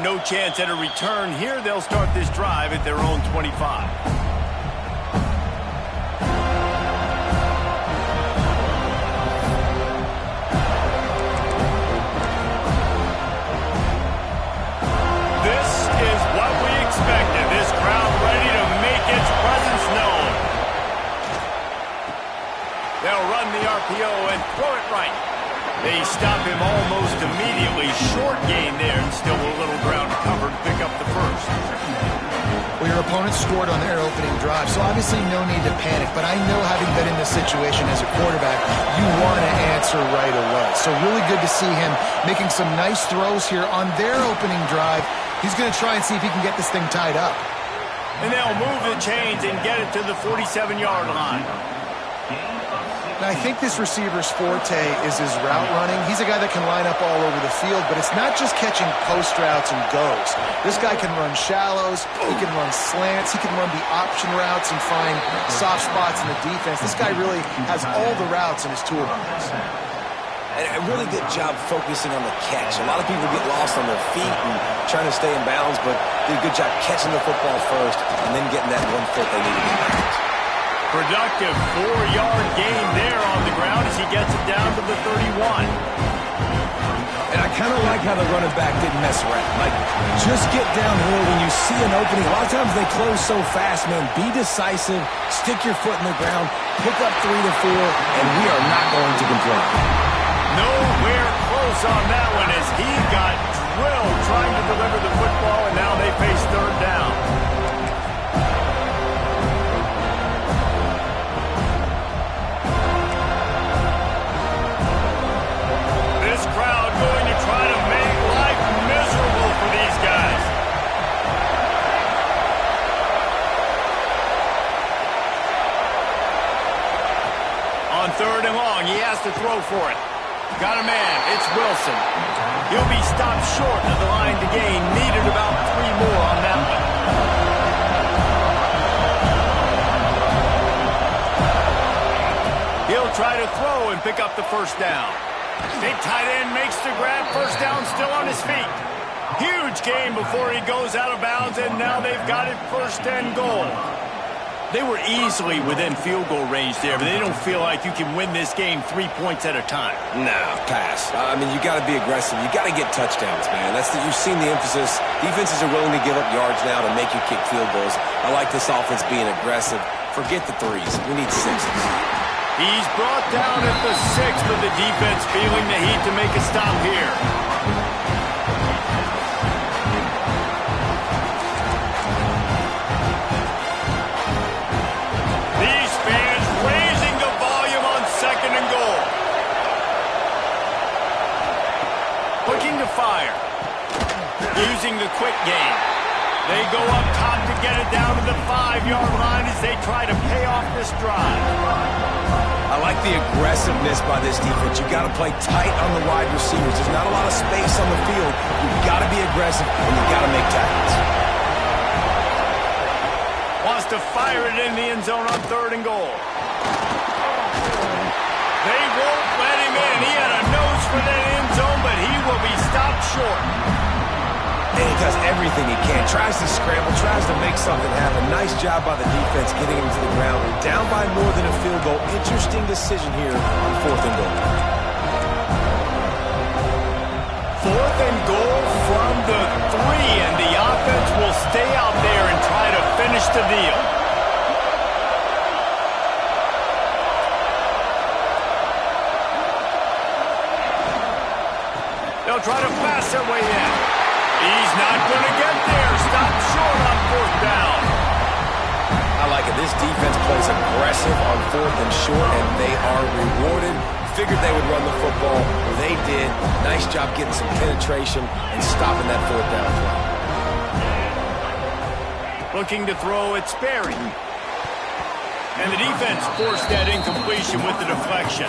showing no chance at a return here. They'll start this drive at their own 25. This is what we expected. This crowd ready to make its presence known. They'll run the RPO and throw it right. They stop him almost immediately. Short gain there, and still a little ground covered. Pick up the first. Well, your opponent scored on their opening drive, so obviously no need to panic. But I know, having been in this situation as a quarterback, you want to answer right away. So really good to see him making some nice throws here on their opening drive. He's going to try and see if he can get this thing tied up. And they'll move the chains and get it to the 47-yard line. Now, I think this receiver's forte is his route running. He's a guy that can line up all over the field, but it's not just catching post routes and goes. This guy can run shallows, he can run slants, he can run the option routes and find soft spots in the defense. This guy really has all the routes in his toolbox. And a really good job focusing on the catch. A lot of people get lost on their feet and trying to stay in bounds, but did a good job catching the football first and then getting that 1 foot they needed to get. Productive 4-yard gain there on the ground as he gets it down to the 31. And I kind of like how the running back didn't mess around. Like, just get downhill when you see an opening. A lot of times they close so fast, man. Be decisive, stick your foot in the ground, pick up 3 to 4, and we are not going to complain. Nowhere close on that one as he got drilled trying to deliver the football, and now they face third down. This crowd going to try to make life miserable for these guys. On third and long, he has to throw for it. Got a man, it's Wilson. He'll be stopped short of the line to gain. Needed about 3 more on that one. He'll try to throw and pick up the first down. Big tight end makes the grab. First down, still on his feet. Huge gain before he goes out of bounds, and now they've got it first and goal. They were easily within field goal range there, but they don't feel like you can win this game 3 points at a time. No, pass. I mean, you got to be aggressive. You got to get touchdowns, man. You've seen the emphasis. Defenses are willing to give up yards now to make you kick field goals. I like this offense being aggressive. Forget the threes. We need sixes. He's brought down at the 6, but the defense feeling the heat to make a stop here. These fans raising the volume on second and goal. Looking to fire. Using the quick game. They go up top to get it down to the 5-yard line as they try to pay off this drive. I like the aggressiveness by this defense. You got to play tight on the wide receivers. There's not a lot of space on the field. You've got to be aggressive, and you've got to make tackles. Wants to fire it in the end zone on third and goal. They won't let him in. He had a nose for that end zone, but he will be stopped short. And he does everything he can. Tries to scramble, tries to make something happen. Nice job by the defense getting him to the ground. We're down by more than a field goal. Interesting decision here on fourth and goal. Fourth and goal from the 3, and the offense will stay out there and try to finish the deal. They'll try to pass their way in. He's not going to get there. Stopped short on fourth down. I like it. This defense plays aggressive on fourth and short, and they are rewarded. Figured they would run the football. They did. Nice job getting some penetration and stopping that fourth down play. Looking to throw, it's Sperry. And the defense forced that incompletion with the deflection.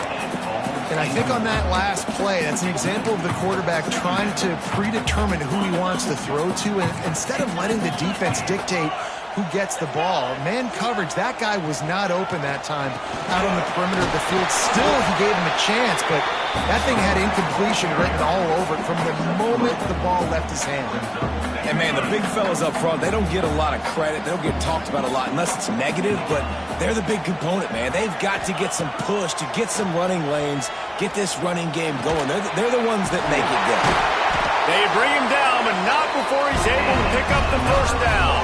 And I think on that last play, that's an example of the quarterback trying to predetermine who he wants to throw to, and instead of letting the defense dictate who gets the ball. Man coverage, that guy was not open that time out on the perimeter of the field. Still, he gave him a chance, but that thing had incompletion written all over it from the moment the ball left his hand. And, man, the big fellas up front, they don't get a lot of credit. They don't get talked about a lot unless it's negative, but they're the big component, man. They've got to get some push, to get some running lanes, get this running game going. They're the ones that make it go. They bring him down, but not before he's able to pick up the first down.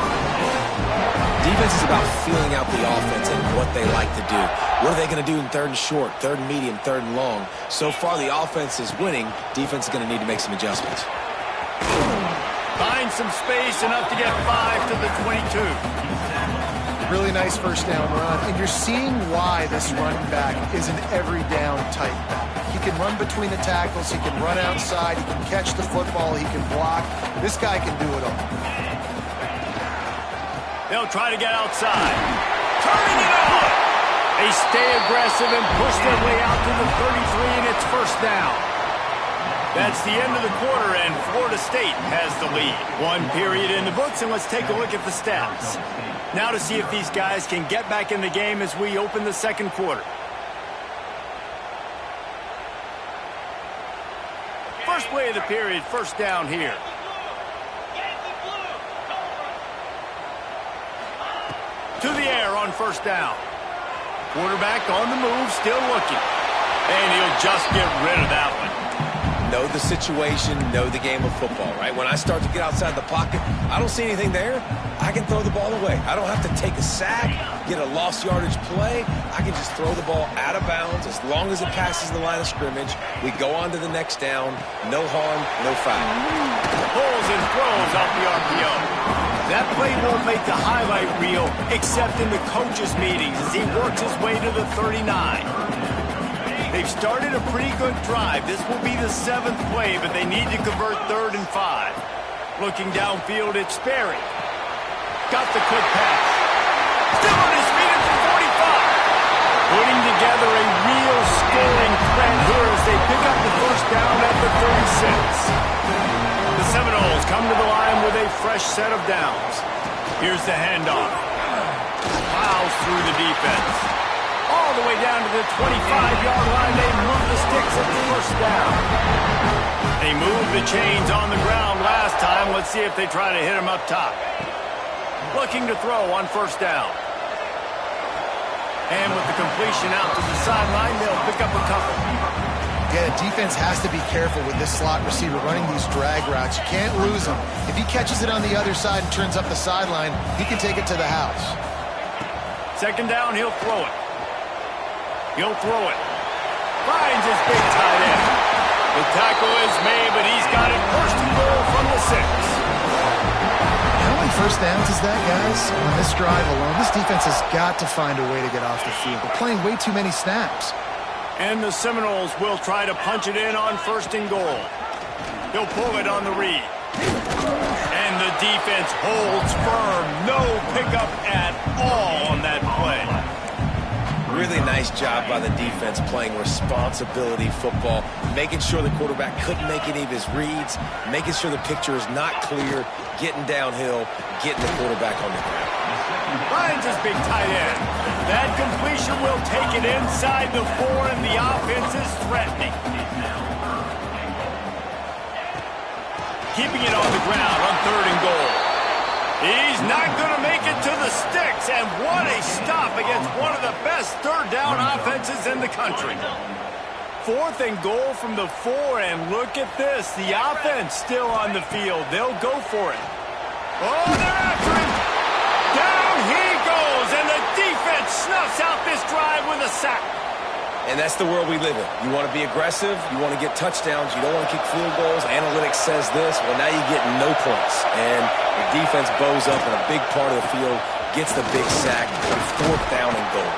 Defense is about feeling out the offense and what they like to do. What are they going to do in third and short, third and medium, third and long? So far, the offense is winning. Defense is going to need to make some adjustments. Find some space, enough to get 5 to the 22. Really nice first down run, and you're seeing why this running back is an every down type back. He can run between the tackles, he can run outside, he can catch the football, he can block. This guy can do it all. They'll try to get outside. Turning it on! They stay aggressive and push their way out to the 33, and it's first down. That's the end of the quarter, and Florida State has the lead. One period in the books, and let's take a look at the stats. Now to see if these guys can get back in the game as we open the second quarter. First play of the period, first down here. To the air on first down. Quarterback on the move, still looking. And he'll just get rid of that one. Know the situation, know the game of football, right? When I start to get outside the pocket, I don't see anything there. I can throw the ball away. I don't have to take a sack, get a lost yardage play. I can just throw the ball out of bounds as long as it passes the line of scrimmage. We go on to the next down. No harm, no foul. Pulls and throws off the RPO. That play won't make the highlight reel except in the coaches' meetings as he works his way to the 39. They've started a pretty good drive. This will be the 7th play, but they need to convert 3rd and 5. Looking downfield, it's Sperry. Got the quick pass. Still on his feet at the 45. Putting together a real scoring threat here as they pick up the first down at the 36. The Seminoles come to the line with a fresh set of downs. Here's the handoff. Plows through the defense. All the way down to the 25-yard line. They move the sticks at the first down. They moved the chains on the ground last time. Let's see if they try to hit him up top. Looking to throw on first down. And with the completion out to the sideline, they'll pick up a couple. Yeah, defense has to be careful with this slot receiver running these drag routes. You can't lose him. If he catches it on the other side and turns up the sideline, he can take it to the house. Second down, he'll throw it. He'll throw it. Finds his big tight end. The tackle is made, but he's got it first and goal from the 6. How many first downs is that, guys? On this drive alone, this defense has got to find a way to get off the field. They're playing way too many snaps. And the Seminoles will try to punch it in on first and goal. He'll pull it on the read. And the defense holds firm. No pickup at all on that play. Really nice job by the defense playing responsibility football, making sure the quarterback couldn't make any of his reads, making sure the picture is not clear, getting downhill, getting the quarterback on the ground. Finds his big tight end. That completion will take it inside the 4, and the offense is threatening. Keeping it on the ground on 3rd and goal. He's not going to make it to the sticks, and what a stop against one of the best 3rd down offenses in the country. 4th and goal from the 4, and look at this. The offense still on the field. They'll go for it. Oh, they're after him. Down he goes, and the defense snuffs out this drive with a sack. And that's the world we live in. You want to be aggressive. You want to get touchdowns. You don't want to kick field goals. Analytics says this. Well, now you get no points. And the defense bows up in a big part of the field, gets the big sack, and 4th down and goal.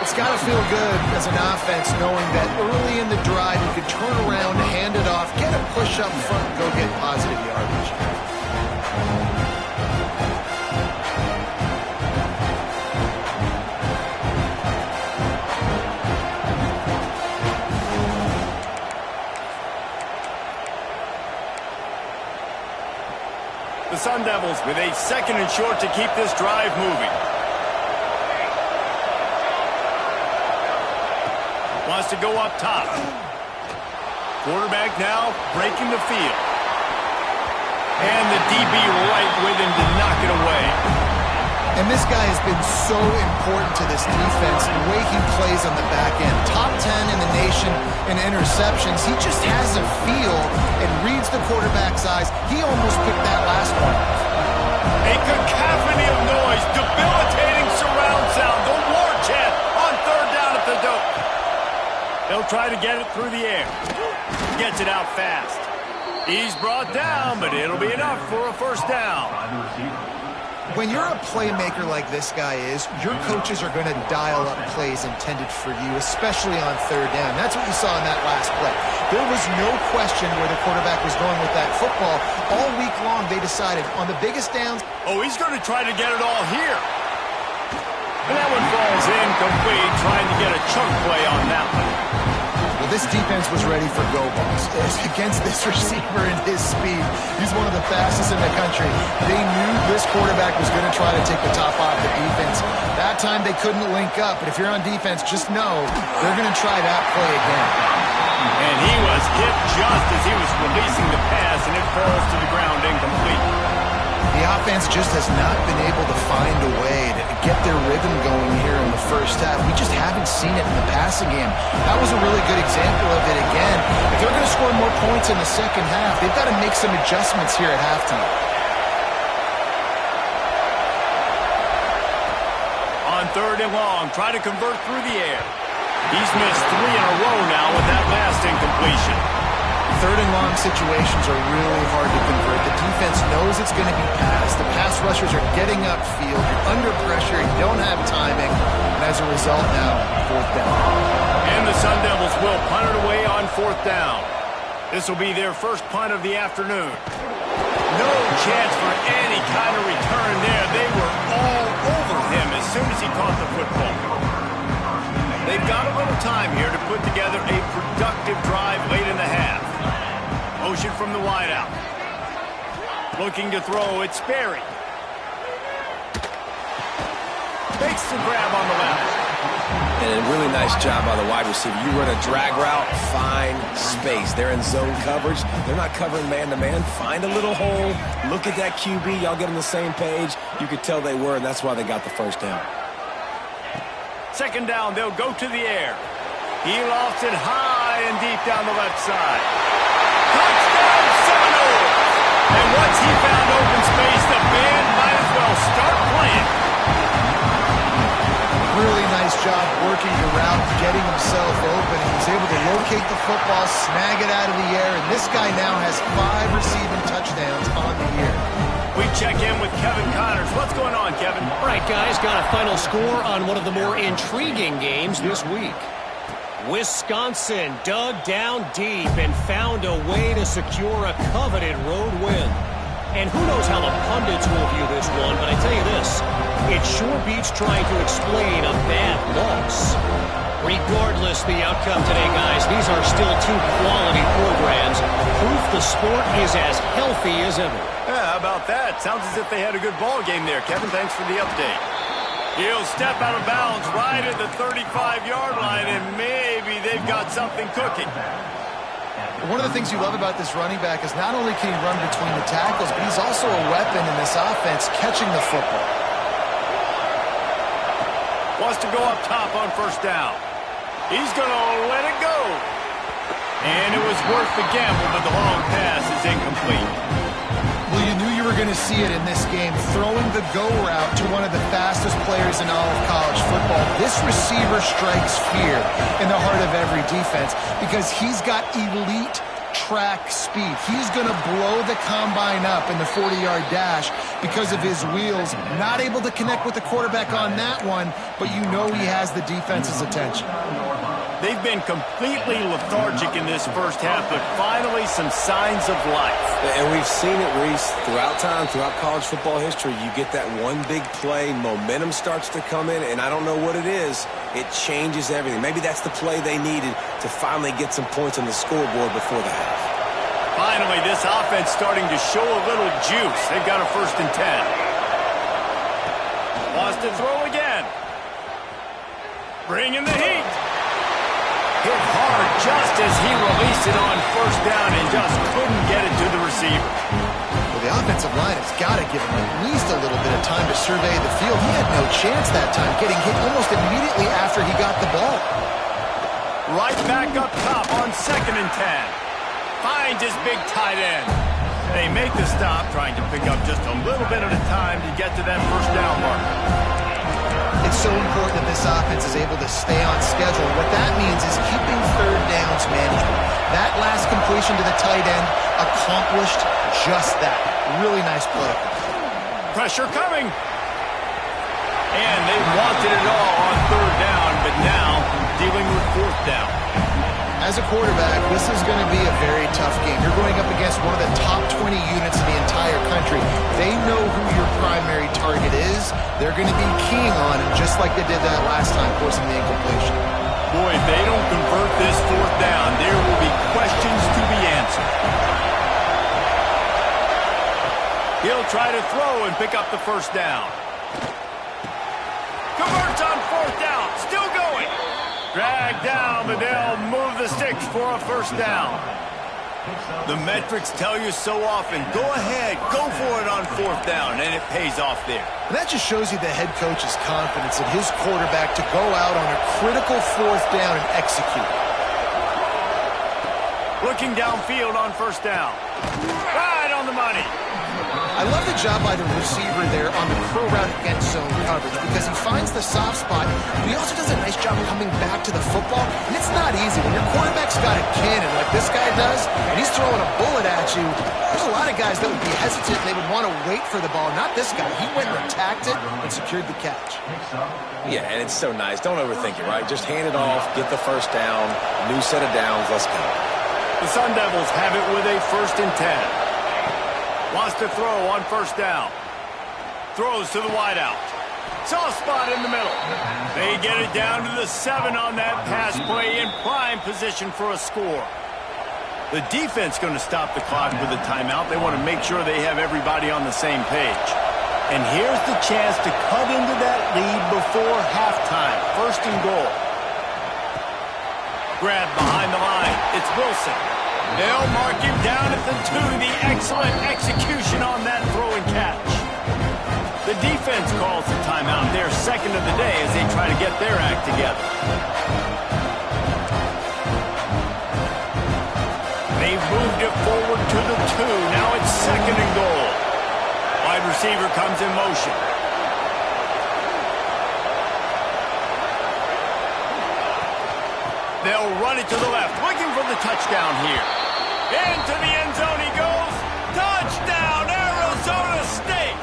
It's got to feel good as an offense knowing that early in the drive you could turn around, hand it off, get a push up front, and go get positive yardage. The Sun Devils with a 2nd and short to keep this drive moving. Wants to go up top. Quarterback now breaking the field. And the DB right with him to knock it away. And this guy has been so important to this defense, the way he plays on the back end. Top 10 in the nation in interceptions. He just has a feel and reads the quarterback's eyes. He almost picked that last one. A cacophony of noise, debilitating surround sound. The war chant on 3rd down at the dope. They'll try to get it through the air. Gets it out fast. He's brought down, but it'll be enough for a 1st down. When you're a playmaker like this guy is, your coaches are going to dial up plays intended for you, especially on 3rd down. That's what you saw in that last play. There was no question where the quarterback was going with that football. All week long, they decided on the biggest downs. Oh, he's going to try to get it all here. And that one falls incomplete, trying to get a chunk play on that one. Well, this defense was ready for go balls. Against this receiver and his speed, he's one of the fastest in the country. They knew this quarterback was going to try to take the top off the defense. That time they couldn't link up, but if you're on defense, just know they're going to try that play again. And he was hit just as he was releasing the pass, and it falls to the ground incomplete. The offense just has not been able to find a way to get their rhythm going here in the 1st half. We just haven't seen it in the passing game. That was a really good example of it again. If they're going to score more points in the 2nd half, they've got to make some adjustments here at halftime. On 3rd and long, try to convert through the air. He's missed 3 in a row now with that last incompletion. 3rd and long situations are really hard to convert. The defense knows it's going to be passed. The pass rushers are getting upfield. You're under pressure. You don't have timing. And as a result now, 4th down. And the Sun Devils will punt it away on 4th down. This will be their first punt of the afternoon. No chance for any kind of return there. They were all over him as soon as he caught the football. They've got a little time here to put together a productive drive late in the half. Motion from the wideout. Looking to throw, it's Sperry. Makes the grab on the left. And a really nice job by the wide receiver. You run a drag route, find space. They're in zone coverage. They're not covering man-to-man. Find a little hole. Look at that QB. Y'all get on the same page. You could tell they were, and that's why they got the 1st down. 2nd down, they'll go to the air. He lofts it high and deep down the left side. Touchdown, Seminoles! And once he found open space, the band might as well start playing. Really nice job working the route, getting himself open. He was able to locate the football, snag it out of the air, and this guy now has 5 receiving touchdowns on the year. We check in with Kevin Connors. What's going on, Kevin? All right, guys, got a final score on one of the more intriguing games this week. Wisconsin dug down deep and found a way to secure a coveted road win. And who knows how the pundits will view this one, but I tell you this, it sure beats trying to explain a bad loss. Regardless the outcome today, guys, these are still 2 quality programs. Proof the sport is as healthy as ever. Yeah, how about that? Sounds as if they had a good ball game there, Kevin. Thanks for the update. He'll step out of bounds right at the 35-yard line, and maybe they've got something cooking. One of the things you love about this running back is not only can he run between the tackles, but he's also a weapon in this offense catching the football. Wants to go up top on 1st down. He's going to let it go. And it was worth the gamble, but the long pass is incomplete. Well, you knew you were going to see it in this game. Throwing the go route to one of the fastest players in all of college football. This receiver strikes fear in the heart of every defense because he's got elite track speed. He's going to blow the combine up in the 40-yard dash because of his wheels. Not able to connect with the quarterback on that one, but you know he has the defense's attention. They've been completely lethargic in this 1st half, but finally some signs of life. And we've seen it, Reese, throughout time, throughout college football history. You get that one big play, momentum starts to come in, and I don't know what it is. It changes everything. Maybe that's the play they needed to finally get some points on the scoreboard before the half. Finally, this offense starting to show a little juice. They've got a 1st and 10. Wants to throw again. Bring in the heat. Hit hard just as he released it on 1st down and just couldn't get it to the receiver. Well, the offensive line has got to give him at least a little bit of time to survey the field. He had no chance that time, getting hit almost immediately after he got the ball. Right back up top on 2nd and 10. Finds his big tight end. They make the stop, trying to pick up just a little bit at a time to get to that 1st down mark. It's so important that this offense is able to stay on schedule. What that means is keeping 3rd downs manageable. That last completion to the tight end accomplished just that. Really nice play. Pressure coming. And they wanted it all on 3rd down, but now dealing with 4th down. As a quarterback, this is going to be a very tough game. You're going up against one of the top 20 units in the entire country. They know who your primary target is. They're going to be keying on him, just like they did that last time, forcing the incompletion. Boy, if they don't convert this 4th down, there will be questions to be answered. He'll try to throw and pick up the 1st down. Converts on 4th down, still going. Drag down, but they'll move the sticks for a 1st down. The metrics tell you so often, go ahead, go for it on 4th down, and it pays off there. And that just shows you the head coach's confidence in his quarterback to go out on a critical 4th down and execute. Looking downfield on 1st down. Right on the money. I love the job by the receiver there on the curl route against zone coverage because he finds the soft spot, but he also does a nice job coming back to the football, and it's not easy. When your quarterback's got a cannon like this guy does, and he's throwing a bullet at you, there's a lot of guys that would be hesitant and they would want to wait for the ball. Not this guy. He went and attacked it and secured the catch. Yeah, and it's so nice. Don't overthink it, right? Just hand it off, get the 1st down, new set of downs, let's go. The Sun Devils have it with a 1st and 10. Wants to throw on 1st down. Throws to the wideout. Soft spot in the middle. They get it down to the 7 on that pass play in prime position for a score. The defense going to stop the clock with a timeout. They want to make sure they have everybody on the same page. And here's the chance to cut into that lead before halftime. 1st and goal. Grab behind the line. It's Wilson. They'll mark him down at the 2. The excellent execution on that throw and catch. The defense calls the timeout, their 2nd of the day, as they try to get their act together. They've moved it forward to the 2. Now it's 2nd and goal. Wide receiver comes in motion. They'll run it to the left, looking for the touchdown here. Into the end zone he goes. Touchdown, Arizona State!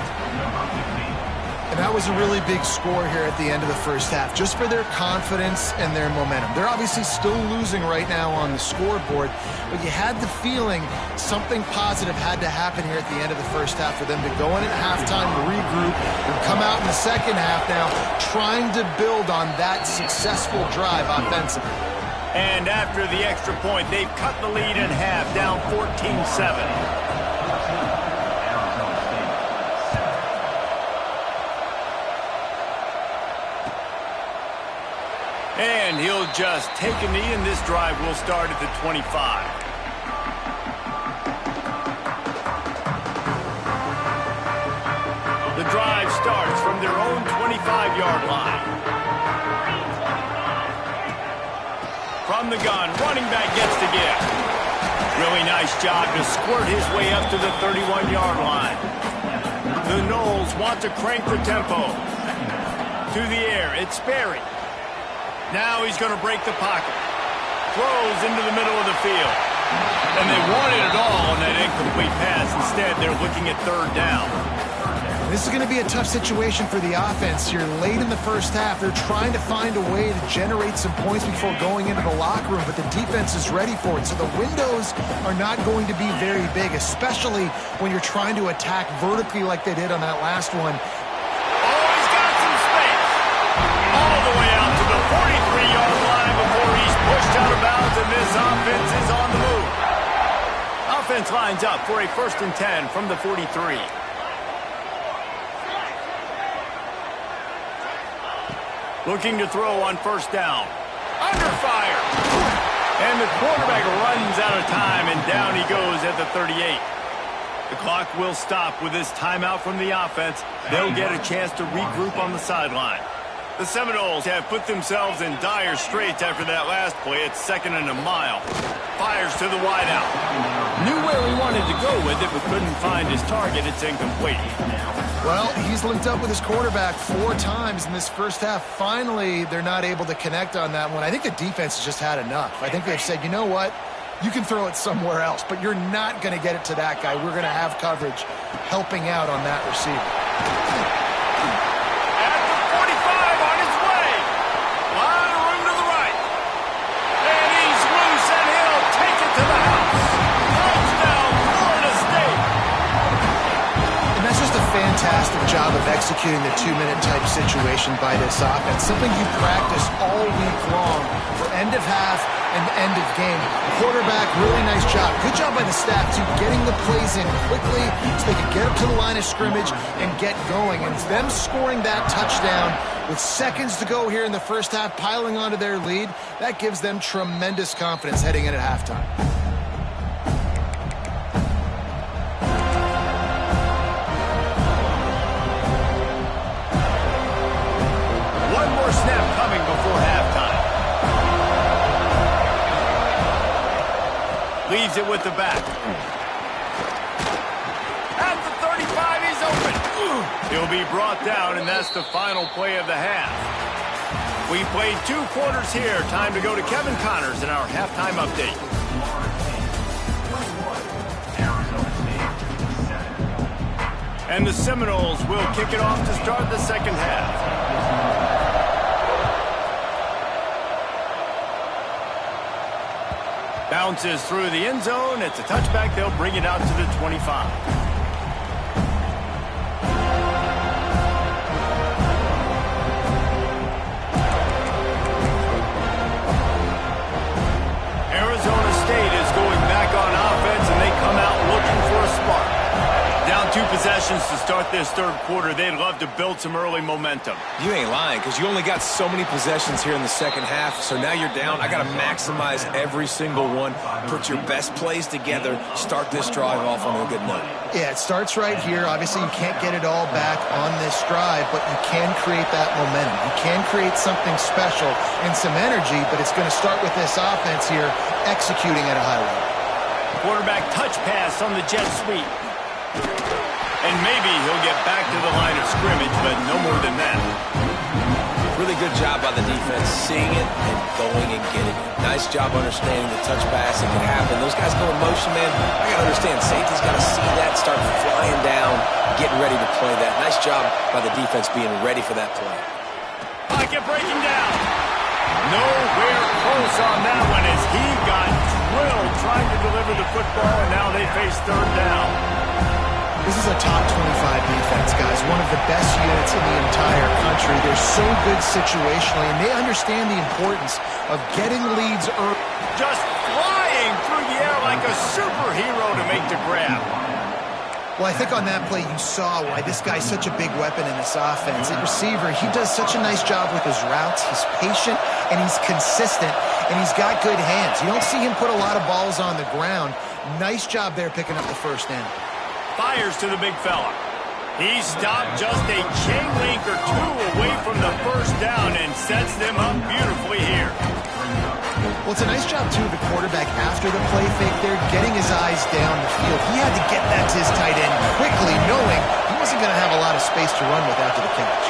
And that was a really big score here at the end of the 1st half, just for their confidence and their momentum. They're obviously still losing right now on the scoreboard, but you had the feeling something positive had to happen here at the end of the 1st half for them to go in at halftime, regroup, and come out in the 2nd half now trying to build on that successful drive offensively. And after the extra point, they've cut the lead in half, down 14-7. And he'll just take a knee, and this drive will start at the 25. The drive starts from their own 25-yard line. From the gun, running back gets the gift. Really nice job to squirt his way up to the 31-yard line. The Noles want to crank the tempo. To the air, it's Sperry. Now he's going to break the pocket. Throws into the middle of the field. And they wanted it all on that incomplete pass. Instead, they're looking at 3rd down. This is going to be a tough situation for the offense here. Late in the 1st half, they're trying to find a way to generate some points before going into the locker room, but the defense is ready for it. So the windows are not going to be very big, especially when you're trying to attack vertically like they did on that last one. Oh, he's got some space. All the way out to the 43-yard line before he's pushed out of bounds, and this offense is on the move. defense lines up for a 1st and 10 from the 43. Looking to throw on 1st down. Under fire. And the quarterback runs out of time, and down he goes at the 38. The clock will stop with this timeout from the offense. They'll get a chance to regroup on the sideline. The Seminoles have put themselves in dire straits after that last play. It's 2nd and a mile. Fires to the wideout. Knew where he wanted to go with it, but couldn't find his target. It's incomplete. Well, he's linked up with his quarterback 4 times in this first half. Finally, they're not able to connect on that one. I think the defense has just had enough. I think they've said, you know what? You can throw it somewhere else, but you're not going to get it to that guy. We're going to have coverage helping out on that receiver. Fantastic job of executing the 2-minute type situation by this offense. Something you practice all week long for end of half and end of game. Quarterback, really nice job. Good job by the staff, too, getting the plays in quickly so they could get up to the line of scrimmage and get going. And them scoring that touchdown with seconds to go here in the first half, piling onto their lead, that gives them tremendous confidence heading in at halftime. Snap coming before halftime. Leaves it with the back. At the 35, he's open. He'll be brought down, and that's the final play of the half. We played 2 quarters here. Time to go to Kevin Connors in our halftime update. And the Seminoles will kick it off to start the second half. Bounces through the end zone. It's a touchback. They'll bring it out to the 25. Arizona State is going back on offense, and they come out looking for a spark. Down 2 possessions to start this third quarter. They'd love to build some early momentum. You ain't lying, because you only got so many possessions here in the second half, so now you're down. I got to maximize every single one, put your best plays together, start this drive off on a good note. Yeah, it starts right here. Obviously, you can't get it all back on this drive, but you can create that momentum. You can create something special and some energy, but it's going to start with this offense here executing at a high level. Quarterback touch pass on the jet sweep. And maybe he'll get back to the line of scrimmage, but no more than that. Really good job by the defense, seeing it and going and getting it. Nice job understanding the touch pass. It can happen. Those guys go in motion, man. I got to understand, safety's got to see that, start flying down, getting ready to play that. Nice job by the defense being ready for that play. Pocket breaking down. Nowhere close on that one as he got drilled trying to deliver the football, and now they face 3rd down. This is a top 25 defense, guys. One of the best units in the entire country. They're so good situationally, and they understand the importance of getting leads early. Just flying through the air like a superhero to make the grab. Well, I think on that play you saw why this guy's such a big weapon in this offense. At receiver, he does such a nice job with his routes. He's patient, and he's consistent, and he's got good hands. You don't see him put a lot of balls on the ground. Nice job there picking up the first down. Fires to the big fella. He stopped just a chain link or 2 away from the first down and sets them up beautifully here. Well, it's a nice job, too, of the quarterback after the play fake there, getting his eyes down the field. He had to get that to his tight end quickly, knowing he wasn't going to have a lot of space to run with after the catch.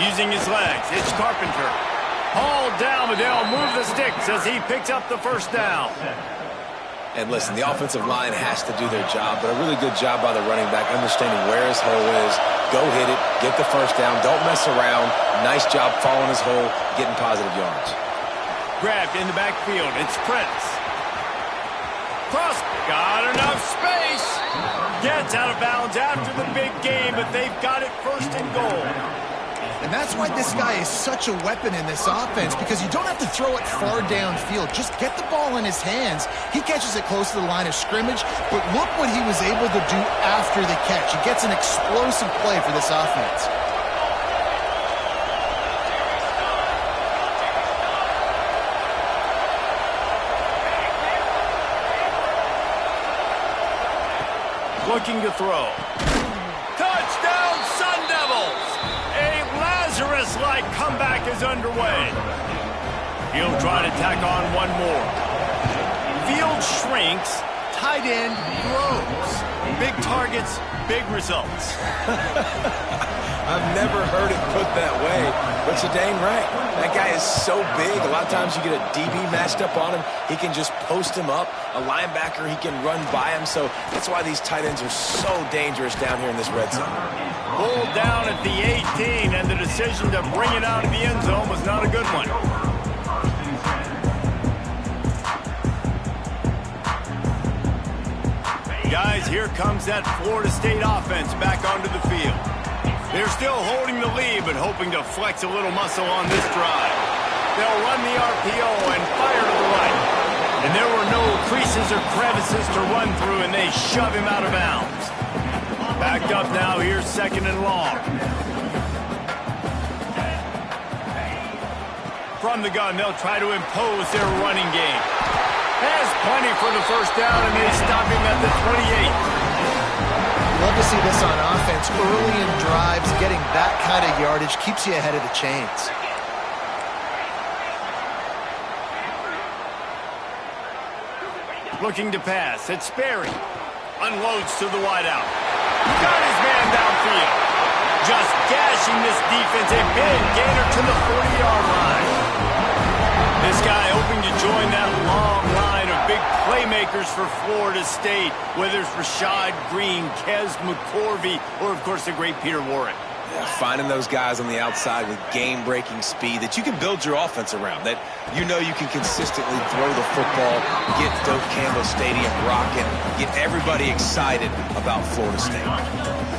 Using his legs, it's Carpenter. Hauled down, but they'll move the sticks as he picks up the first down. And listen, the offensive line has to do their job, but a really good job by the running back, understanding where his hole is. Go hit it, get the first down, don't mess around. Nice job following his hole, getting positive yards. Grabbed in the backfield, it's Prince. Cross, got enough space. Gets out of bounds after the big game, but they've got it 1st and goal. And that's why this guy is such a weapon in this offense, because you don't have to throw it far downfield. Just get the ball in his hands. He catches it close to the line of scrimmage, but look what he was able to do after the catch. He gets an explosive play for this offense. Looking to throw. Touchdown, Sun Devils! A Lazarus-like comeback is underway. He'll try to tack on one more. Field shrinks, tight end grows. Big targets, big results. I've never heard it put that way, but you're dang right. That guy is so big. A lot of times you get a DB matched up on him. He can just post him up. A linebacker, he can run by him. So that's why these tight ends are so dangerous down here in this red zone. Pulled down at the 18, and the decision to bring it out of the end zone was not a good one. Guys, here comes that Florida State offense back onto the field. They're still holding the lead, but hoping to flex a little muscle on this drive. They'll run the RPO and fire to the right. And there were no creases or crevices to run through, and they shove him out of bounds. Backed up now, here's 2nd and long. From the gun, they'll try to impose their running game. Has plenty for the first down, and they stop him at the 28. Love to see this on offense. Early in drives, getting that kind of yardage keeps you ahead of the chains. Looking to pass. It's Sperry. Unloads to the wideout. Got his man downfield. Just gashing this defense. A big gainer to the 40-yard line. This guy hoping to join that long line of big playmakers for Florida State, whether it's Rashad Green, Kez McCorvey, or, of course, the great Peter Warrick. Yeah, finding those guys on the outside with game-breaking speed that you can build your offense around, that you know you can consistently throw the football, get Doak Campbell Stadium rocking, get everybody excited about Florida State.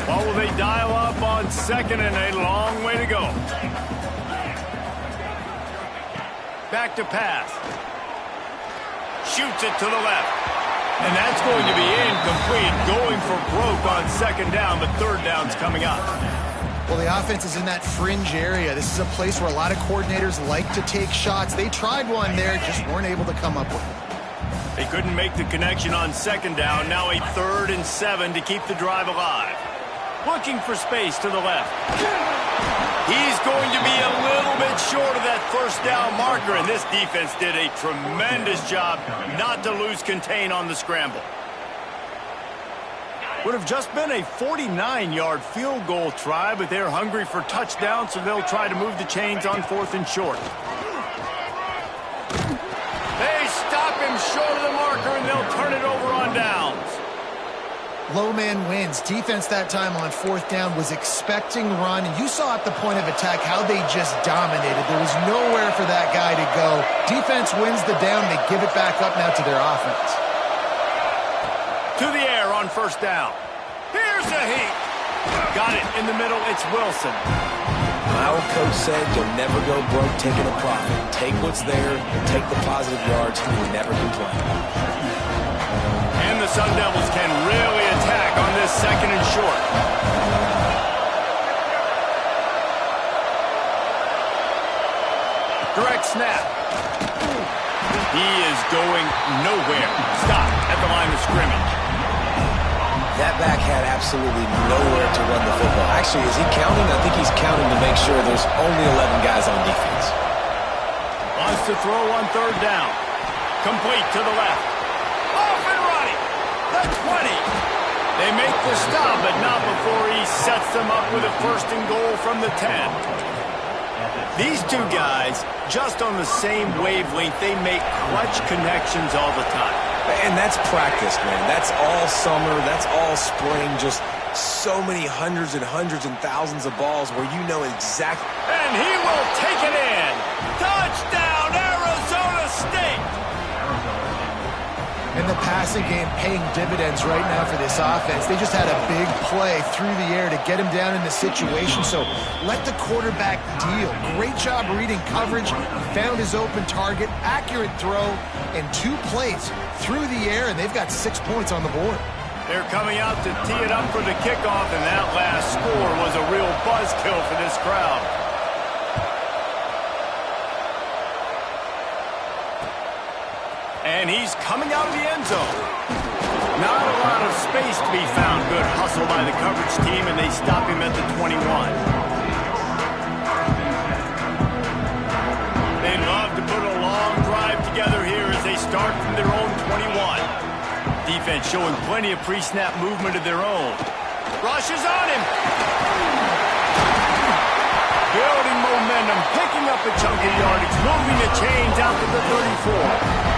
Well, will they dial up on 2nd and a long way to go? Back to pass. Shoots it to the left. And that's going to be incomplete. Going for broke on 2nd down, but 3rd down's coming up. Well, the offense is in that fringe area. This is a place where a lot of coordinators like to take shots. They tried one there, just weren't able to come up with it. They couldn't make the connection on 2nd down. Now a 3rd and 7 to keep the drive alive. Looking for space to the left. He's going to be a little bit short of that 1st down marker, and this defense did a tremendous job not to lose contain on the scramble. Would have just been a 49-yard field goal try, but they're hungry for touchdowns, so they'll try to move the chains on 4th and short. They stop him short of the marker, and they'll turn it over on downs. Low man wins. Defense that time on 4th down was expecting run. You saw at the point of attack how they just dominated. There was nowhere for that guy to go. Defense wins the down. They give it back up now to their offense. To the air on 1st down. Here's a heat. Got it in the middle. It's Wilson. My old coach said you'll never go broke taking a profit. Take what's there, take the positive yards, and you never complain. And the Sun Devils can really attack on this 2nd and short. Direct snap. He is going nowhere. Stop at the line of scrimmage. That back had absolutely nowhere to run the football. Actually, is he counting? I think he's counting to make sure there's only 11 guys on defense. Wants to throw on 3rd down. Complete to the left. Off and running. The 20. They make the stop, but not before he sets them up with a 1st and goal from the 10. These two guys, just on the same wavelength, they make clutch connections all the time. And that's practice, man. That's all summer. That's all spring. Just so many hundreds and thousands of balls where you know exactly. And he will take it in. Touchdown, Arizona State. And the pass passing game paying dividends right now for this offense. They just had a big play through the air to get him down in the situation, so let the quarterback deal. Great job reading coverage. He found his open target, accurate throw, and 2 plays through the air, and they've got 6 points on the board. They're coming out to tee it up for the kickoff, and that last score was a real buzzkill for this crowd. And he's coming out of the end zone. Not a lot of space to be found. Good hustle by the coverage team, and they stop him at the 21. They love to put a long drive together here as they start from their own 21. Defense showing plenty of pre-snap movement of their own. Rush is on him. Building momentum, picking up a chunk of yardage, moving the chains out to the 34.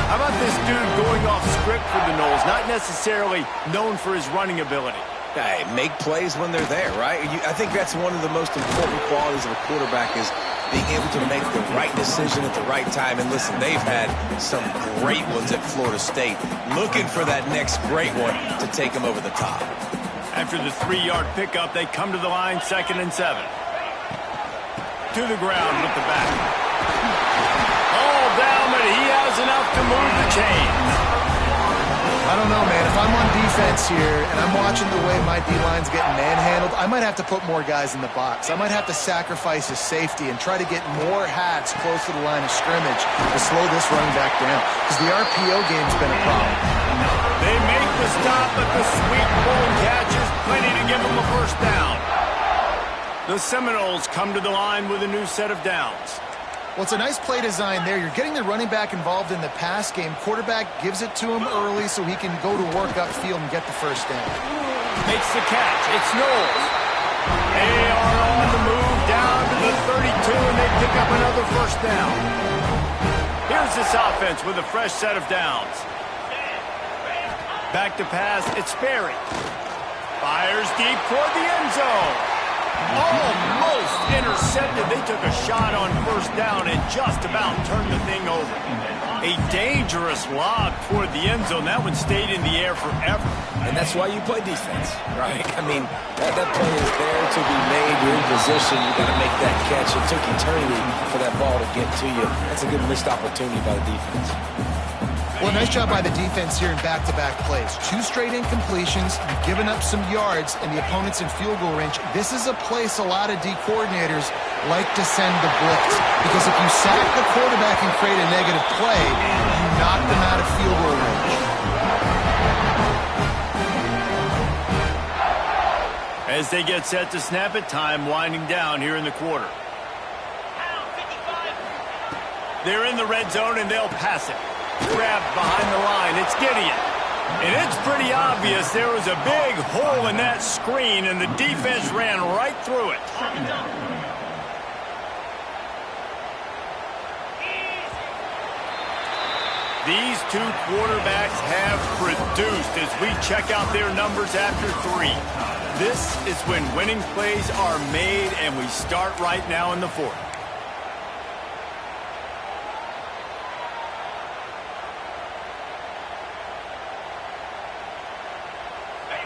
How about this dude going off script for the Noles? Not necessarily known for his running ability. Hey, make plays when they're there, right? I think that's one of the most important qualities of a quarterback is being able to make the right decision at the right time. And listen, they've had some great ones at Florida State. Looking for that next great one to take them over the top. After the 3-yard pickup, they come to the line, 2nd and 7. To the ground with the back. All down, but he has enough to move the chains. I don't know, man. If I'm on defense here and I'm watching the way my D-line's getting manhandled, I might have to put more guys in the box. I might have to sacrifice his safety and try to get more hats close to the line of scrimmage to slow this running back down, because the RPO game's been a problem. They make the stop, but the sweet ball catches plenty to give them a first down. The Seminoles come to the line with a new set of downs. Well, it's a nice play design there. You're getting the running back involved in the pass game. Quarterback gives it to him early so he can go to work upfield and get the first down. Makes the catch. It's Knowles. They are on the move down to the 32, and they pick up another first down. Here's this offense with a fresh set of downs. Back to pass. It's Sperry. Fires deep toward the end zone. Almost intercepted. They took a shot on first down and just about turned the thing over. A dangerous lob toward the end zone. That one stayed in the air forever. And that's why you play defense, right? I mean, that play is there to be made. You're in position. You got to make that catch. It took eternity for that ball to get to you. That's a good missed opportunity by the defense. Well, nice job by the defense here in back-to-back plays. 2 straight incompletions, you've given up some yards, and the opponent's in field goal range. This is a place a lot of D coordinators like to send the blitz, because if you sack the quarterback and create a negative play, you knock them out of field goal range. As they get set to snap it, time winding down here in the quarter. They're in the red zone, and they'll pass it. Grabbed behind the line. It's Gideon. And it's pretty obvious there was a big hole in that screen, and the defense ran right through it. These 2 quarterbacks have produced as we check out their numbers after 3. This is when winning plays are made, and we start right now in the 4th.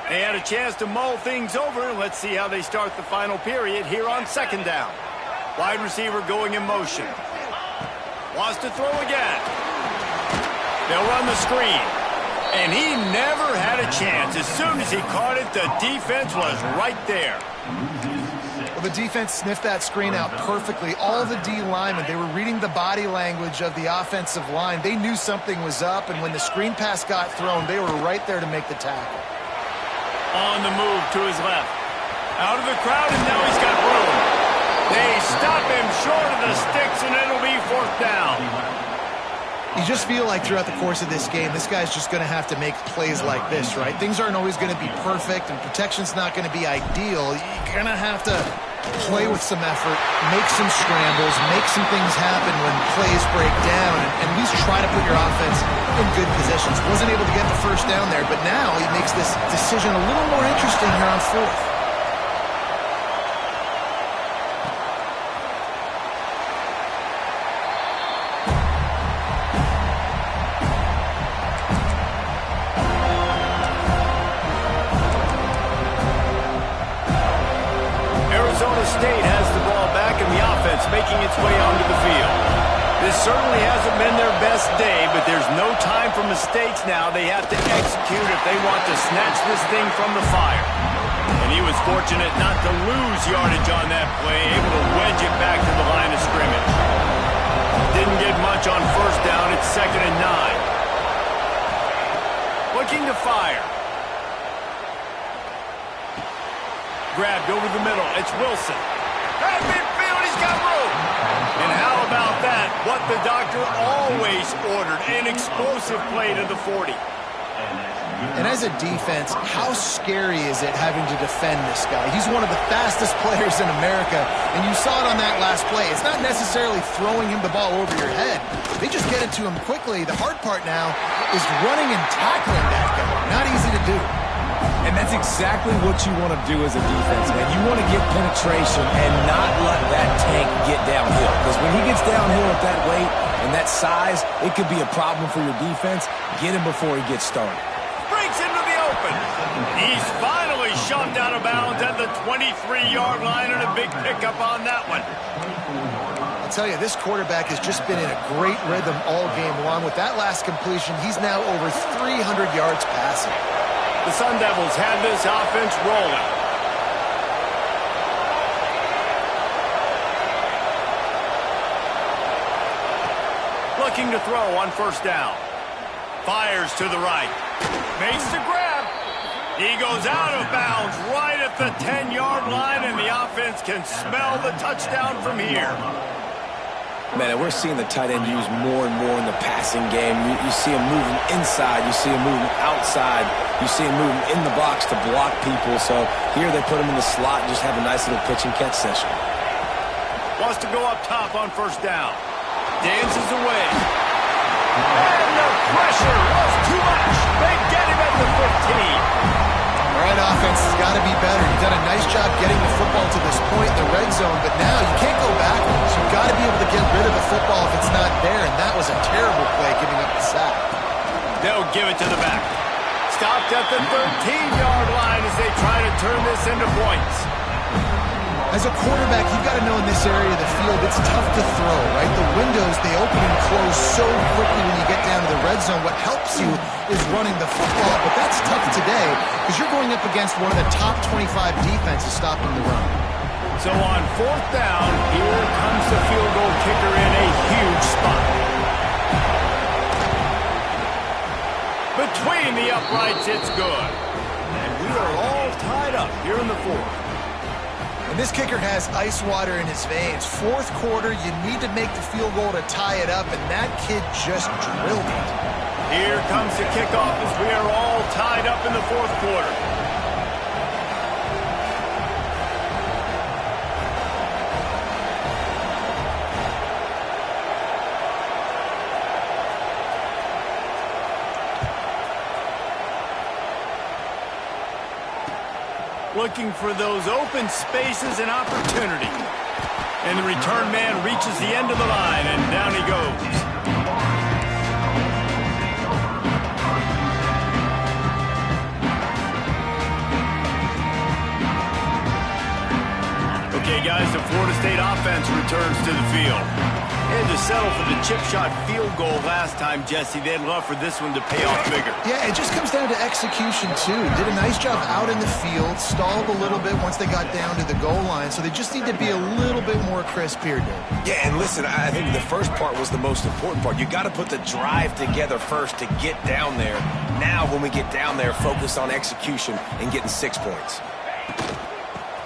They had a chance to mull things over. Let's see how they start the final period here on 2nd down. Wide receiver going in motion. Wants to throw again. They'll run the screen. And he never had a chance. As soon as he caught it, the defense was right there. Well, the defense sniffed that screen out perfectly. All the D linemen, they were reading the body language of the offensive line. They knew something was up, and when the screen pass got thrown, they were right there to make the tackle. On the move to his left. Out of the crowd, and now he's got room. They stop him short of the sticks, and it'll be 4th down. You just feel like throughout the course of this game, this guy's just going to have to make plays like this, right? Things aren't always going to be perfect, and protection's not going to be ideal. You're going to have to play with some effort, make some scrambles, make some things happen when plays break down, and at least try to put your offense in good positions. Wasn't able to get the first down there, but now he makes this decision a little more interesting here on 4th. State has the ball back in the offense, making its way onto the field. This certainly hasn't been their best day, but there's no time for mistakes now. They have to execute if they want to snatch this thing from the fire. And he was fortunate not to lose yardage on that play, able to wedge it back to the line of scrimmage. Didn't get much on first down. It's 2nd and 9. Looking to fire. Grabbed over the middle. It's Wilson. At midfield, he's got room. And how about that? What the doctor always ordered, an explosive play to the 40. And as a defense, how scary is it having to defend this guy? He's one of the fastest players in America, and you saw it on that last play. It's not necessarily throwing him the ball over your head. They just get it to him quickly. The hard part now is running and tackling that guy. Not easy to do. And that's exactly what you want to do as a defense, man. You want to get penetration and not let that tank get downhill. Because when he gets downhill at that weight and that size, it could be a problem for your defense. Get him before he gets started. Breaks into the open. He's finally shoved out of bounds at the 23-yard line, and a big pickup on that one. I'll tell you, this quarterback has just been in a great rhythm all game long. With that last completion, he's now over 300 yards passing. The Sun Devils had this offense rolling. Looking to throw on first down. Fires to the right. Makes the grab. He goes out of bounds right at the 10-yard line, and the offense can smell the touchdown from here. Man, and we're seeing the tight end used more and more in the passing game. You see him moving inside. You see him moving outside. You see him moving in the box to block people. So here they put him in the slot and just have a nice little pitch and catch session. Wants to go up top on first down. Dances away. And the pressure was too much. They get him at the 15. All right, offense has got to be better. You've done a nice job getting the football to this point in the red zone, but now you can't go backwards. You've got to be able to get rid of the football if it's not there, and that was a terrible play giving up the sack. They'll give it to the back. Stopped at the 13-yard line as they try to turn this into points. As a quarterback, you've got to know in this area of the field, it's tough to throw, right? The windows, they open and close so quickly when you get down to the red zone. What helps you is running the football, but that's tough today because you're going up against one of the top 25 defenses stopping the run. So on fourth down, here comes the field goal kicker in a huge spot. Between the uprights, it's good. And we are all tied up here in the fourth. And this kicker has ice water in his veins. Fourth quarter, you need to make the field goal to tie it up, and that kid just drilled it. Here comes the kickoff as we are all tied up in the fourth quarter. Looking for those open spaces and opportunity. And the return man reaches the end of the line, and down he goes. Okay, guys, the Florida State offense returns to the field. And to settle for the chip shot field goal last time, Jesse, they'd love for this one to pay off bigger. Yeah, it just comes down to execution, too. Did a nice job out in the field, stalled a little bit once they got down to the goal line, so they just need to be a little bit more crisp here, Dave. Yeah, and listen, I think the first part was the most important part. You got to put the drive together first to get down there. Now, when we get down there, focus on execution and getting 6 points.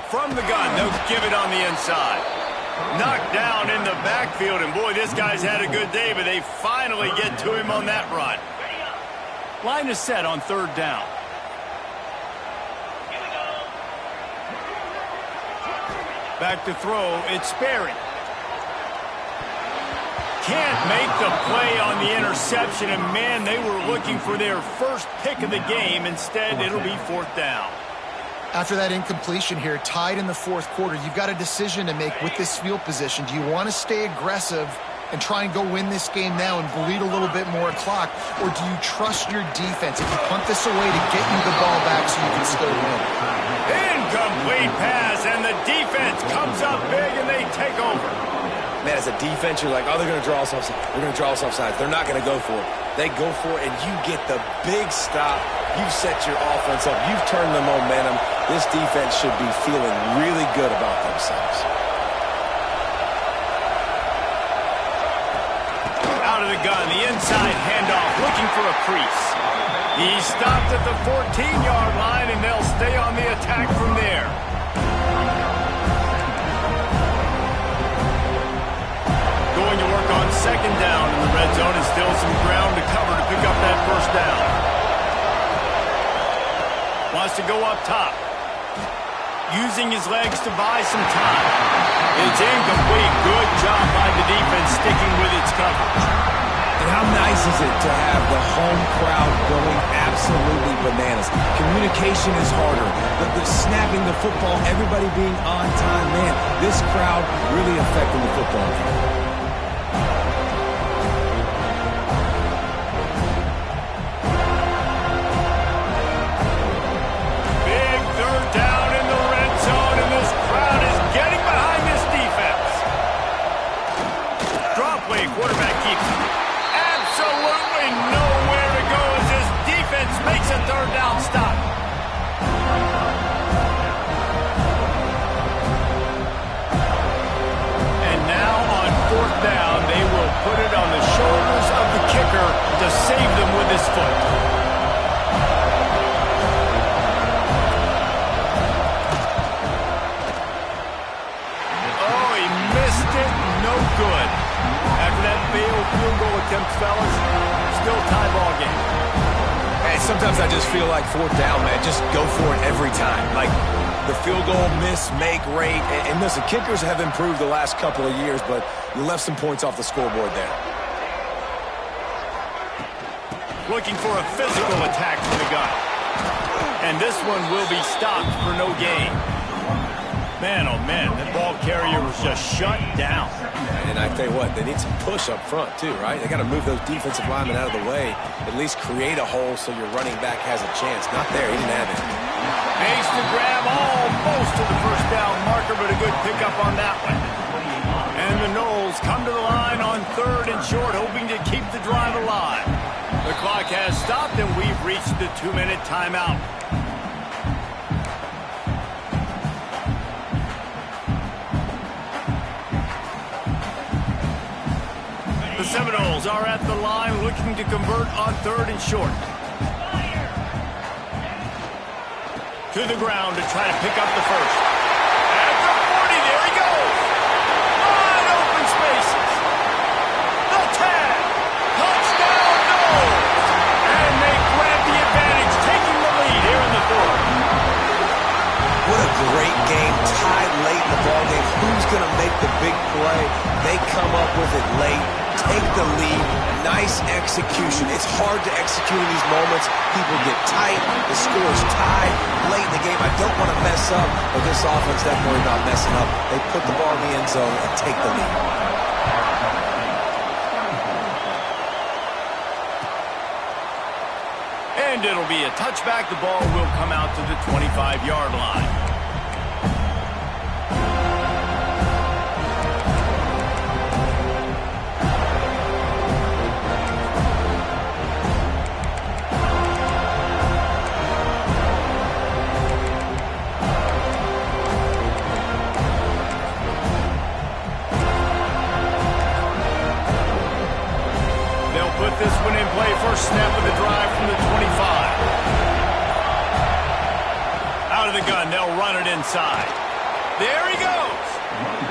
From the gun, they'll give it on the inside. Knocked down in the backfield, and boy, this guy's had a good day, but they finally get to him on that run. Line is set on third down. Back to throw, it's Sperry. Can't make the play on the interception, and man, they were looking for their first pick of the game. Instead, it'll be fourth down. After that incompletion here, tied in the fourth quarter, you've got a decision to make with this field position. Do you want to stay aggressive and try and go win this game now and bleed a little bit more clock, or do you trust your defense if you punt this away to get you the ball back so you can still win? Incomplete pass, and the defense comes up big and they take over. Man, as a defense, you're like, oh, they're going to draw us offside. They're going to draw us offside. They're not going to go for it. They go for it, and you get the big stop. You've set your offense up. You've turned the momentum. This defense should be feeling really good about themselves. Out of the gun, the inside handoff, looking for a crease. He stopped at the 14-yard line, and they'll stay on the attack from there. Going to work on second down in the red zone, and still some ground to cover to pick up that first down. Wants to go up top. Using his legs to buy some time. It's incomplete. Good job by the defense sticking with its coverage. And how nice is it to have the home crowd going absolutely bananas? Communication is harder. The snapping the football, everybody being on time. Man, this crowd really affecting the football game. Quarterback keeps absolutely nowhere to go as his defense makes a third down stop. And now on fourth down, they will put it on the shoulders of the kicker to save them with his foot. Oh, he missed it. No good. After that failed field goal attempt, fellas, still tie ball game. Hey, sometimes I just feel like fourth down, man. Just go for it every time. Like the field goal miss, make rate. And listen, kickers have improved the last couple of years, but you left some points off the scoreboard there. Looking for a physical attack from the gun. And this one will be stopped for no gain. Man, oh man, that ball carrier was just shut down. And I tell you what, they need some push up front too, right? They got to move those defensive linemen out of the way, at least create a hole so your running back has a chance. Not there, he didn't have it. Makes the grab almost to the first down marker, but a good pickup on that one. And the Noles come to the line on third and short, hoping to keep the drive alive. The clock has stopped, and we've reached the 2-minute timeout. The Seminoles are at the line looking to convert on third and short. To the ground to try to pick up the first. At the 40, there he goes. Wide open spaces. The tag. Touchdown, Noles. And they grab the advantage, taking the lead here in the fourth. What a great game, tied late in the ballgame. Who's going to make the big play? They come up with it late. Take the lead. Nice execution. It's hard to execute in these moments. People get tight. The score's tied late in the game. I don't want to mess up, but this offense doesn't worry about messing up. They put the ball in the end zone and take the lead. And it'll be a touchback. The ball will come out to the 25-yard line. This one in play, first snap of the drive from the 25. Out of the gun, they'll run it inside. There he goes.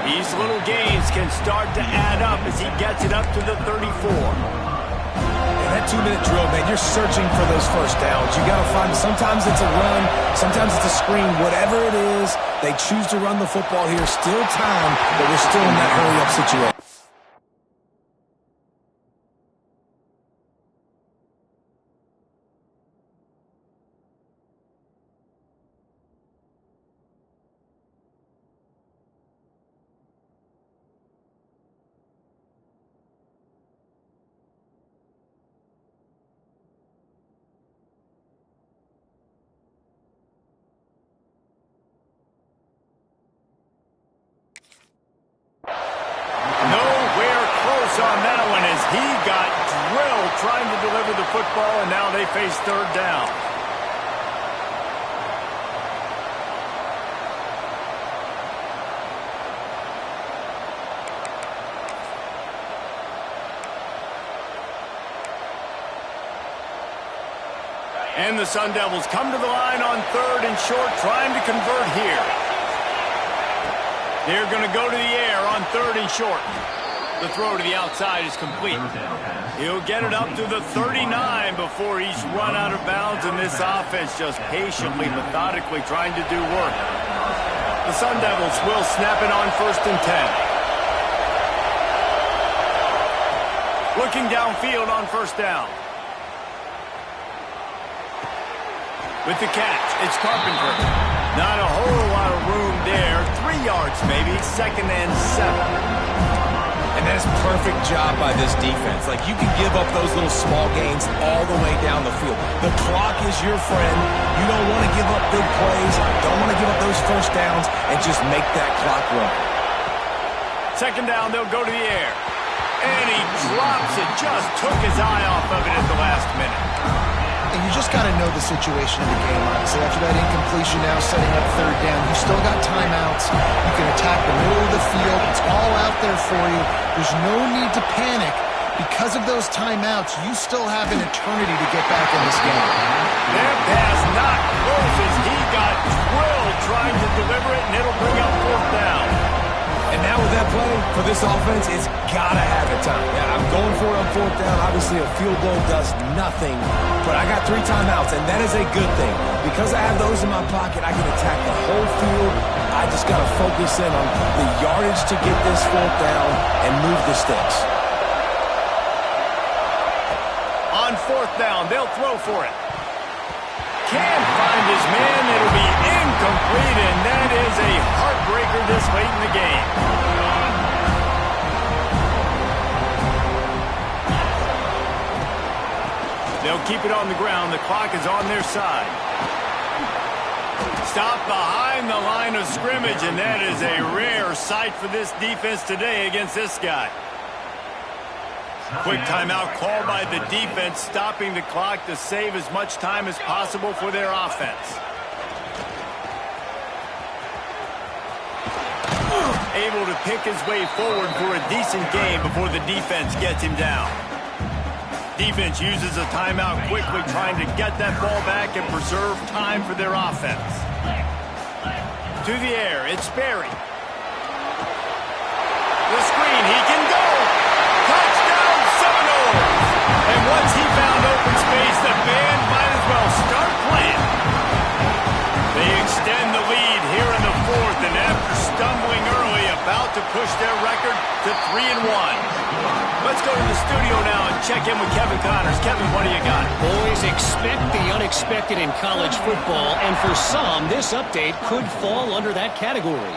These little gains can start to add up as he gets it up to the 34. And that 2-minute drill, man, you're searching for those first downs. You got to find, sometimes it's a run, sometimes it's a screen, whatever it is, they choose to run the football here. Still time, but we're still in that hurry-up situation. that one as he got drilled trying to deliver the football, and now they face third down. And the Sun Devils come to the line on third and short, trying to convert here. They're going to go to the air on third and short. The throw to the outside is complete. He'll get it up to the 39 before he's run out of bounds, and this offense just patiently, methodically trying to do work. The Sun Devils will snap it on first and 10. Looking downfield on first down. With the catch, it's Carpenter. Not a whole lot of room there. 3 yards maybe, second and 7. And that is a perfect job by this defense. Like, you can give up those little small gains all the way down the field. The clock is your friend. You don't want to give up big plays. Don't want to give up those first downs and just make that clock run. Second down, they'll go to the air. And he drops it. Just took his eye off of it at the last minute. And you just got to know the situation of the game, obviously. After that incompletion now, setting up third down, you still got timeouts. You can attack the middle of the field. It's all out there for you. There's no need to panic. Because of those timeouts, you still have an eternity to get back in this game. That pass not close as he got drilled trying to deliver it, and it'll bring up fourth down. And now with that play, for this offense, it's got to have it time. Yeah, I'm going for it on fourth down. Obviously, a field goal does nothing, but I got 3 timeouts, and that is a good thing. Because I have those in my pocket, I can attack the whole field. I just got to focus in on the yardage to get this fourth down and move the sticks. On fourth down, they'll throw for it. Can't find his man. It'll be incomplete, and that is a heartbreaker this late in the game. They'll keep it on the ground. The clock is on their side. Stop behind the line of scrimmage, and that is a rare sight for this defense today against this guy. Quick timeout called by the defense, stopping the clock to save as much time as possible for their offense. Able to pick his way forward for a decent game before the defense gets him down. Defense uses a timeout quickly, trying to get that ball back and preserve time for their offense. To the air, it's Berry. The screen, he can go! Touchdown Seminoles! And once he found open space, the band might as well start playing. They extend the lead here in the fourth, and after stumbling early, about to push their record to 3-1. Let's go to the studio now and check in with Kevin Connors. Kevin, what do you got? Boys, expect the unexpected in college football, and for some, this update could fall under that category.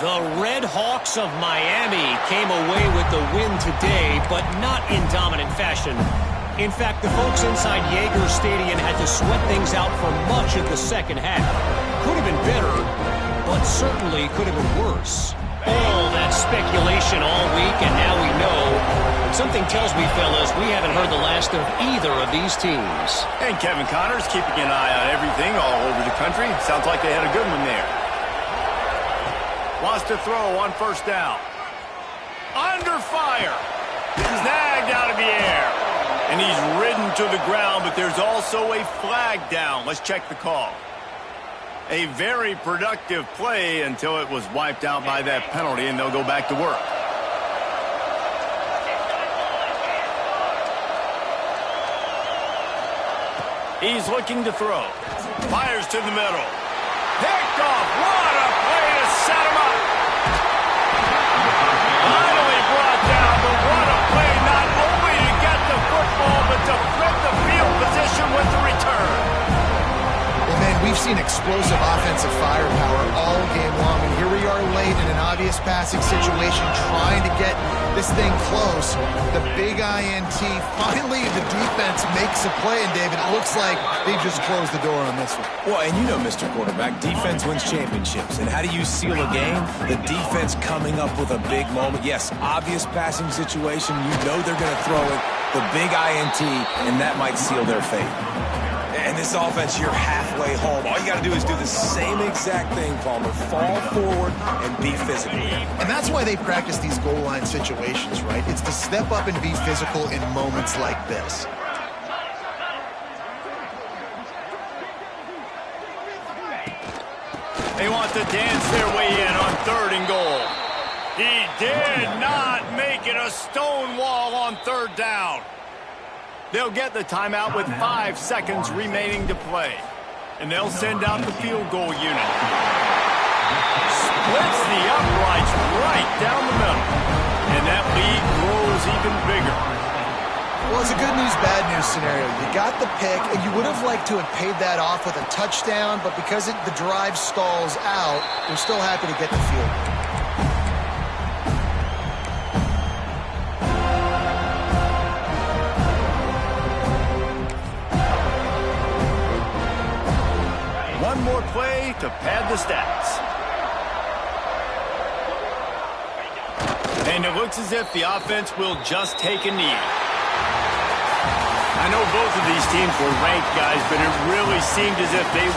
The Red Hawks of Miami came away with the win today, but not in dominant fashion. In fact, the folks inside Yager Stadium had to sweat things out for much of the second half. Could have been better, but certainly could have been worse. All that speculation all week, and now we know. Something tells me, fellas, we haven't heard the last of either of these teams. And Kevin Connors keeping an eye on everything all over the country. Sounds like they had a good one there. Wants to throw on first down. Under fire. Snagged out of the air. And he's ridden to the ground, but there's also a flag down. Let's check the call. A very productive play until it was wiped out by that penalty, and they'll go back to work. He's looking to throw. Fires to the middle. Picked off. What a play to set him up. Finally brought down, but what a play not only to get the football, but to flip the field position with the return. And man, we've We've seen explosive offensive firepower all game long, and here we are late in an obvious passing situation trying to get this thing close. The big INT, finally the defense makes a play, and David, it looks like they just closed the door on this one. Well, and you know, Mr. Quarterback, defense wins championships. And how do you seal a game? The defense coming up with a big moment. Yes, obvious passing situation. You know they're going to throw it. The big INT, and that might seal their fate. And this offense, you're halfway home. All you got to do is do the same exact thing, Palmer. Fall forward and be physical. And that's why they practice these goal line situations, right? It's to step up and be physical in moments like this. They want to dance their way in on 3rd and goal. He did not make it a stone wall on 3rd down. They'll get the timeout with 5 seconds remaining to play. And they'll send out the field goal unit. Splits the uprights right down the middle. And that lead grows even bigger. Well, it's a good news, bad news scenario. You got the pick, and you would have liked to have paid that off with a touchdown, but because the drive stalls out, you're still happy to get the field goal. One more play to pad the stats. And it looks as if the offense will just take a knee. I know both of these teams were ranked, guys, but it really seemed as if they